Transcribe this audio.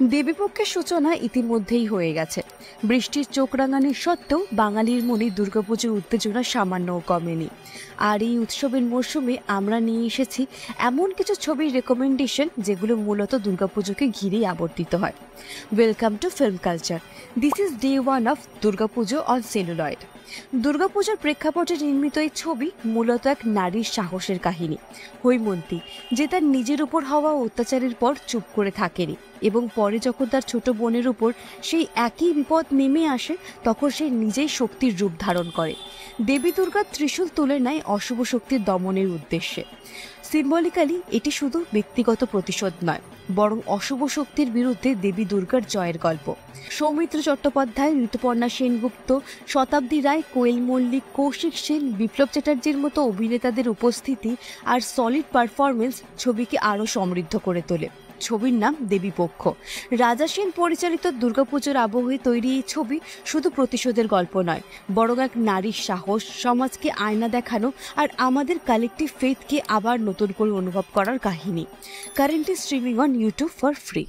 দেবীপক্ষের সূচনা ইতিমধ্যেই হয়ে গেছে। বৃষ্টির চোখ রাঙানির সত্ত্বেও বাঙালির মনে দুর্গাপুজোর উত্তেজনা সামান্যও কমেনি। আর এই উৎসবের মরশুমে আমরা নিয়ে এসেছি এমন কিছু ছবির রেকমেন্ডেশন যেগুলো মূলত দুর্গাপুজোকে ঘিরেই আবর্তিত হয়। Welcome to film culture. This is day 1 of Durga Puja on celluloid. দুর্গাপূজার প্রেক্ষাপটে নির্মিত এই ছবি মূলত এক নারীর সাহসের কাহিনী। হৈমন্তী, যে তার নিজের উপর হওয়া অত্যাচারের পর চুপ করে থাকেনি এবং পরে যখন তার ছোট বোনের উপর সেই একই বিপদ নেমে আসে তখন সে নিজেই শক্তির রূপ ধারণ করে। দেবী দুর্গা ত্রিশূল তুলে নেয় অশুভ শক্তির দমনের উদ্দেশ্যে। সিম্বলিক্যালি এটি শুধু ব্যক্তিগত প্রতিশোধ নয়, বরং অশুভ শক্তির বিরুদ্ধে দেবী দুর্গার জয়ের গল্প। সৌমিত্র চট্টোপাধ্যায়, ঋতুপর্ণা সেনগুপ্ত, শতাব্দী রায়, কোয়েল মল্লিক, কৌশিক সেন, বিপ্লব চ্যাটার্জির মতো অভিনেতাদের উপস্থিতি আর সলিড পারফরমেন্স ছবিকে আরও সমৃদ্ধ করে তোলে। ছবির নাম দেবীপক্ষ। রাজা সেন পরিচালিত দুর্গাপুজোর আবহে তৈরি এই ছবি শুধু প্রতিশোধের গল্প নয়, বরং এক নারীর সাহস, সমাজকে আয়না দেখানো আর আমাদের কালেকটিভ ফেথকে আবার নতুন করে অনুভব করার কাহিনী। Currently streaming on YouTube for free.